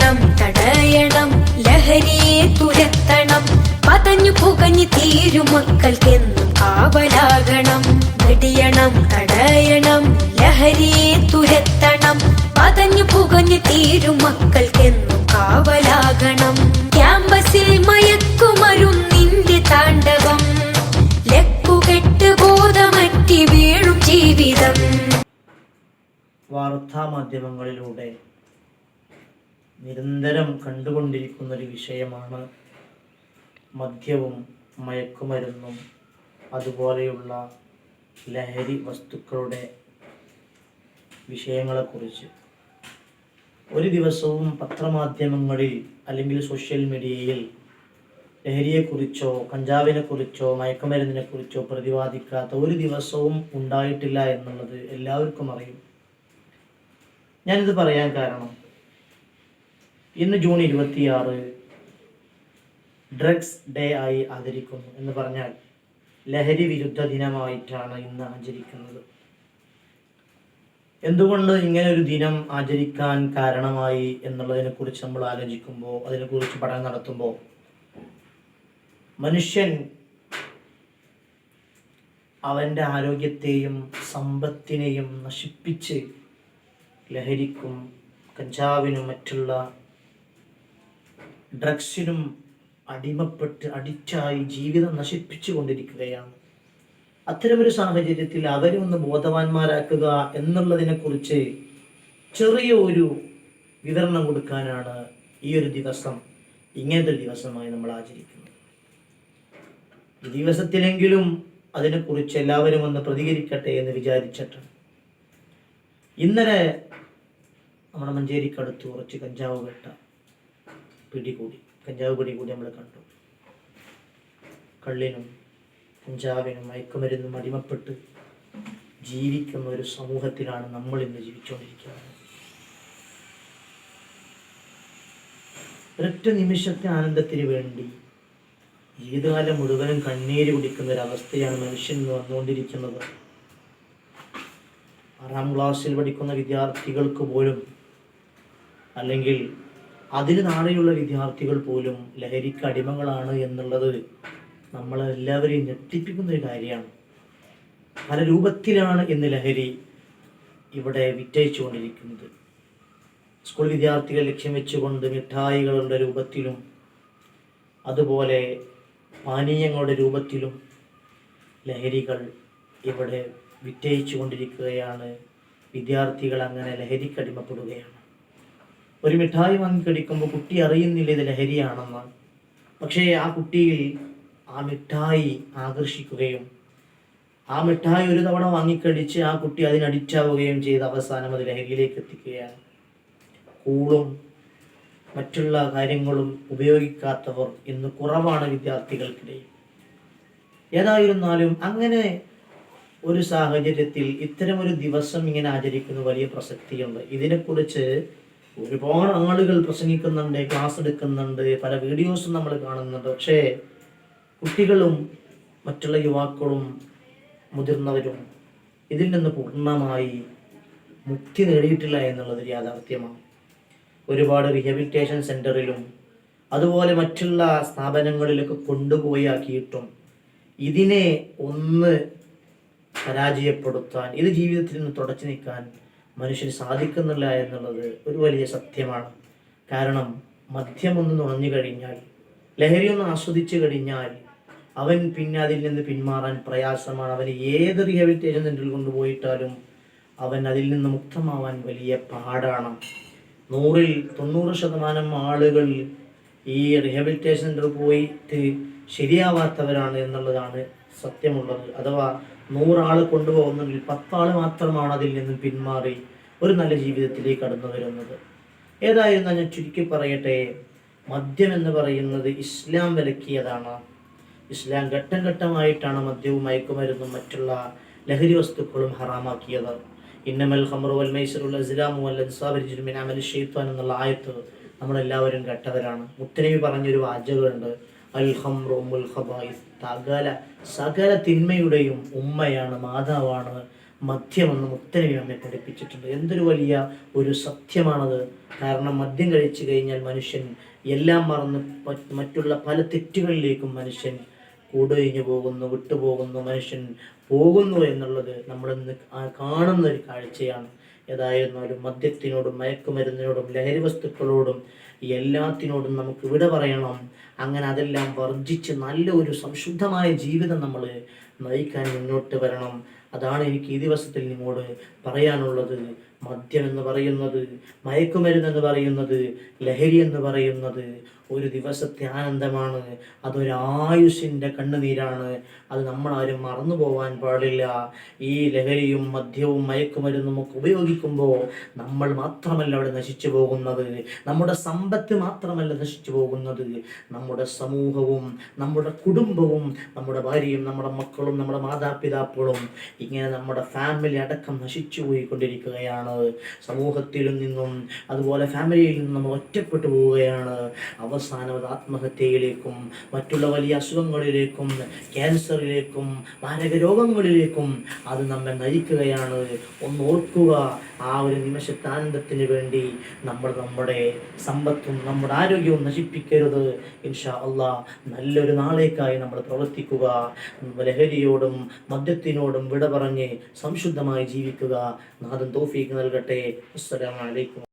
വെടിയണം തടയണം ലഹരിയെ തുരത്തണം പതഞ്ഞു പുകഞ്ഞു തീരും മക്കൾക്കെന്നും കാവലാകണം വെടിയണം തടയണം ലഹരിയെ തുരത്തണം പതഞ്ഞു പുകഞ്ഞു തീരും മക്കൾക്കെന്നും കാവലാകണം ക്യാമ്പസിൽ മയക്കുമരുന്നിന്റെ താണ്ഡവം ലക്കുകെട്ട് ബോധമറ്റി വീഴും ജീവിതം. വാർത്താ മാധ്യമങ്ങളിലൂടെ നിരന്തരം കണ്ടുകൊണ്ടിരിക്കുന്ന ഒരു വിഷയമാണ് മദ്യവും മയക്കുമരുന്നും അതുപോലെയുള്ള ലഹരി വസ്തുക്കളുടെ വിഷയങ്ങളെക്കുറിച്ച്. ഒരു ദിവസവും പത്രമാധ്യമങ്ങളിൽ അല്ലെങ്കിൽ സോഷ്യൽ മീഡിയയിൽ ലഹരിയെക്കുറിച്ചോ കഞ്ചാവിനെക്കുറിച്ചോ മയക്കുമരുന്നിനെക്കുറിച്ചോ പ്രതിപാദിക്കാത്ത ഒരു ദിവസവും ഉണ്ടായിട്ടില്ല എന്നുള്ളത് എല്ലാവർക്കും അറിയും. ഞാനിത് പറയാൻ കാരണം, ഇന്ന് ജൂൺ 26 ഡ്രഗ്സ് ഡേ ആയി ആചരിക്കുന്നു. എന്ന് പറഞ്ഞാൽ ലഹരി വിരുദ്ധ ദിനമായിട്ടാണ് ഇന്ന് ആചരിക്കുന്നത്. എന്തുകൊണ്ട് ഇങ്ങനെ ഒരു ദിനം ആചരിക്കാൻ കാരണമായി എന്നുള്ളതിനെ കുറിച്ച് നമ്മൾ ആലോചിക്കുമ്പോൾ, അതിനെക്കുറിച്ച് പഠനം നടത്തുമ്പോൾ, മനുഷ്യൻ അവൻ്റെ ആരോഗ്യത്തെയും സമ്പത്തിനെയും നശിപ്പിച്ച് ലഹരിക്കും കഞ്ചാവിനും മറ്റുള്ള ഡ്രഗ്സിനും അടിമപ്പെട്ട് അഡിക്റ്റായി ജീവിതം നശിപ്പിച്ചു കൊണ്ടിരിക്കുകയാണ്. അത്തരമൊരു സാഹചര്യത്തിൽ അവരെ ഒന്ന് ബോധവാന്മാരാക്കുക എന്നുള്ളതിനെക്കുറിച്ച് ചെറിയ ഒരു വിവരണം കൊടുക്കാനാണ് ഈ ഒരു ദിവസം ഇങ്ങനത്തെ ഒരു ദിവസമായി നമ്മൾ ആചരിക്കുന്നത്. ഈ ദിവസത്തിലെങ്കിലും അതിനെക്കുറിച്ച് എല്ലാവരും ഒന്ന് പ്രതികരിക്കട്ടെ എന്ന് വിചാരിച്ചിട്ട് ഇന്നലെ നമ്മുടെ മഞ്ചേരിക്കടുത്ത് കുറച്ച് കഞ്ചാവ് പിടികൂടി നമ്മൾ കണ്ടു. കള്ളിനും കഞ്ചാവിനും മയക്കുമരുന്നും അടിമപ്പെട്ട് ജീവിക്കുന്ന ഒരു സമൂഹത്തിലാണ് നമ്മൾ ഇന്ന് ജീവിച്ചുകൊണ്ടിരിക്കുന്നത്. ഒരൊറ്റ നിമിഷത്തെ ആനന്ദത്തിന് വേണ്ടി ജീവിതകാലം മുഴുവനും കണ്ണീര് കുടിക്കുന്ന ഒരവസ്ഥയാണ് മനുഷ്യൻ വന്നുകൊണ്ടിരിക്കുന്നത്. 6ാം ക്ലാസ്സിൽ പഠിക്കുന്ന വിദ്യാർത്ഥികൾക്ക് പോലും, അല്ലെങ്കിൽ അതിന് നാളെയുള്ള വിദ്യാർത്ഥികൾ പോലും ലഹരിക്ക് അടിമകളാണ് എന്നുള്ളത് നമ്മളെല്ലാവരെയും ഞെട്ടിപ്പിക്കുന്ന ഒരു കാര്യമാണ്. പല രൂപത്തിലാണ് ഇന്ന് ലഹരി ഇവിടെ വിറ്റഴിച്ചു കൊണ്ടിരിക്കുന്നത്. സ്കൂൾ വിദ്യാർത്ഥികൾ ലക്ഷ്യം വെച്ചുകൊണ്ട് മിഠായികളുടെ രൂപത്തിലും അതുപോലെ പാനീയങ്ങളുടെ രൂപത്തിലും ലഹരികൾ ഇവിടെ വിറ്റഴിച്ചു കൊണ്ടിരിക്കുകയാണ്. വിദ്യാർത്ഥികൾ അങ്ങനെ ലഹരിക്കടിമപ്പെടുകയാണ്. ഒരു മിഠായി വാങ്ങിക്കടിക്കുമ്പോൾ കുട്ടി അറിയുന്നില്ല ഇത് ലഹരിയാണെന്ന്. പക്ഷേ ആ കുട്ടിയിൽ ആ മിഠായി ആകർഷിക്കുകയും ആ മിഠായി ഒരു തവണ വാങ്ങിക്കടിച്ച് ആ കുട്ടി അതിന് അഡിക്റ്റാവുകയും ചെയ്ത് അവസാനം അത് ലഹരിയിലേക്ക് എത്തിക്കുകയാണ്. കൂളും മറ്റുള്ള കാര്യങ്ങളും ഉപയോഗിക്കാത്തവർ ഇന്ന് കുറവാണ് വിദ്യാർത്ഥികൾക്കിടയിൽ. ഏതായിരുന്നാലും അങ്ങനെ ഒരു സാഹചര്യത്തിൽ ഇത്തരമൊരു ദിവസം ഇങ്ങനെ ആചരിക്കുന്ന വലിയ പ്രസക്തിയുണ്ട്. ഇതിനെക്കുറിച്ച് ഒരുപാട് ആളുകൾ പ്രസംഗിക്കുന്നുണ്ട്, ക്ലാസ് എടുക്കുന്നുണ്ട്, പല വീഡിയോസും നമ്മൾ കാണുന്നുണ്ട്. പക്ഷേ കുട്ടികളും മറ്റുള്ള യുവാക്കളും മുതിർന്നവരും ഇതിൽ നിന്ന് പൂർണ്ണമായി മുക്തി നേടിയിട്ടില്ല എന്നുള്ളത് യാഥാർത്ഥ്യമാണ്. ഒരുപാട് റീഹാബിലിറ്റേഷൻ സെൻ്ററിലും അതുപോലെ മറ്റുള്ള സ്ഥാപനങ്ങളിലൊക്കെ കൊണ്ടുപോയി ആക്കിയിട്ടും ഇതിനെ ഒന്ന് പരാജയപ്പെടുത്താൻ, ഇത് ജീവിതത്തിൽ നിന്ന് തുടച്ചു നീക്കാൻ മനുഷ്യന് സാധിക്കുന്നില്ല എന്നുള്ളത് ഒരു വലിയ സത്യമാണ്. കാരണം മദ്യമൊന്ന് നുണഞ്ഞു കഴിഞ്ഞാൽ, ലഹരി ഒന്ന് ആസ്വദിച്ചു കഴിഞ്ഞാൽ അവൻ പിന്നെ അതിൽ നിന്ന് പിന്മാറാൻ പ്രയാസമാണ്. അവന് ഏത് റീഹാബിലിറ്റേഷൻ സെൻ്ററിൽ കൊണ്ടുപോയിട്ടാലും അവൻ അതിൽ നിന്ന് മുക്തമാവാൻ വലിയ പാടാണ്. 100ൽ 90% ആളുകൾ ഈ റീഹാബിലിറ്റേഷൻ സെൻ്ററിൽ പോയിട്ട് ശരിയാവാത്തവരാണ് എന്നുള്ളതാണ് സത്യമുള്ളത്. അഥവാ 100 ആൾ കൊണ്ടുപോകുന്നതിൽ 10 ആൾ മാത്രമാണ് അതിൽ നിന്നും പിന്മാറി ഒരു നല്ല ജീവിതത്തിലേക്ക് കടന്നു വരുന്നത്. ഏതായിരുന്നാലും ഞാൻ ചുരുക്കി പറയട്ടെ, മദ്യം എന്ന് പറയുന്നത് ഇസ്ലാം വിലക്കിയതാണ്. ഇസ്ലാം ഘട്ടം ഘട്ടമായിട്ടാണ് മദ്യവും മയക്കുമരുന്നും മറ്റുള്ള ലഹരി വസ്തുക്കളും ഹറാമാക്കിയത്. ഇന്നമൽ ഖംറു വൽ മൈസിറു വൽ അസ്ലാമു വൽ അൻസാബു റിജ്സുൻ മിൻ അമലി ശൈത്താൻ എന്നുള്ള ആയത്ത് നമ്മളെല്ലാവരും കേട്ടവരാണ്. മുത്തനബി പറഞ്ഞൊരു വാചകമുണ്ട്, അൽ ഖംറു ഉമ്മുൽ ഖബായിസ്, സകല തിന്മയുടെയും ഉമ്മയാണ്, മാതാവാണ് മദ്യമെന്ന് മുത്തനബി നമ്മെ പഠിപ്പിച്ചിട്ടുണ്ട്. എന്തൊരു വലിയ ഒരു സത്യമാണത്. കാരണം മദ്യം കഴിച്ചു കഴിഞ്ഞാൽ മനുഷ്യൻ എല്ലാം മറന്ന് മറ്റുള്ള പല തെറ്റുകളിലേക്കും മനുഷ്യൻ കൂടൊഴിഞ്ഞു പോകുന്നു, വിട്ടുപോകുന്നു, മനുഷ്യൻ പോകുന്നു എന്നുള്ളത് നമ്മളിന്ന് കാണുന്ന ഒരു കാഴ്ചയാണ്. ഏതായിരുന്നാലും മദ്യത്തിനോടും മയക്കുമരുന്നിനോടും ലഹരി വസ്തുക്കളോടും എല്ലാത്തിനോടും നമുക്ക് വിട പറയണം. അങ്ങനെ അതെല്ലാം വർജിച്ച് നല്ല ഒരു സംശുദ്ധമായ ജീവിതം നമ്മൾ നയിക്കാൻ മുന്നോട്ട് വരണം. അതാണ് എനിക്ക് ഈ ദിവസത്തിൽ നിങ്ങളോട് പറയാനുള്ളത്. മദ്യം എന്ന് പറയുന്നത്, മയക്കുമരുന്ന് പറയുന്നത്, ലഹരി എന്ന് പറയുന്നത് ഒരു ദിവസത്തെ ആനന്ദമാണ്. അതൊരു ആയുസ്സിൻ്റെ കണ്ണുനീരാണ്. അത് നമ്മളാരും മറന്നു പോകാൻ പാടില്ല. ഈ ലഹരിയും മദ്യവും മയക്കുമരുന്നും ഒക്കെ ഉപയോഗിക്കുമ്പോൾ നമ്മൾ മാത്രമല്ല അവിടെ നശിച്ചു പോകുന്നത്, നമ്മുടെ സമ്പത്ത് മാത്രമല്ല നശിച്ചു പോകുന്നത്, നമ്മുടെ സമൂഹവും നമ്മുടെ കുടുംബവും നമ്മുടെ ഭാര്യയും നമ്മുടെ മക്കളും നമ്മുടെ മാതാപിതാക്കളും ഇങ്ങനെ നമ്മുടെ ഫാമിലി അടക്കം നശിച്ചു പോയിക്കൊണ്ടിരിക്കുകയാണ്. സമൂഹത്തിൽ നിന്നും അതുപോലെ ഫാമിലിയിൽ നിന്നും നമ്മൾ ഒറ്റപ്പെട്ടു പോവുകയാണ്. അവസാനം അത് ആത്മഹത്യയിലേക്കും മറ്റുള്ള വലിയ അസുഖങ്ങളിലേക്കും ക്യാൻസറിലേക്കും മാരക രോഗങ്ങളിലേക്കും അത് നമ്മെ നയിക്കുകയാണ്. ഒന്ന് ഓർക്കുക, ആ ഒരു നിമിഷത്തെ ആനന്ദത്തിന് വേണ്ടി നമ്മൾ നമ്മുടെ സമ്പത്തും നമ്മുടെ ആരോഗ്യവും നശിപ്പിക്കരുത്. ഇൻഷാ അല്ലാഹ് നല്ലൊരു നാളേക്കായി നമ്മൾ പ്രവർത്തിക്കുക. ലഹരിയോടും മദ്യത്തിനോടും വിട പറഞ്ഞ് സംശുദ്ധമായി ജീവിക്കുക. നാഥൻ തൗഫീഖ് നൽകട്ടെ. അസ്സലാമു അലൈക്കും.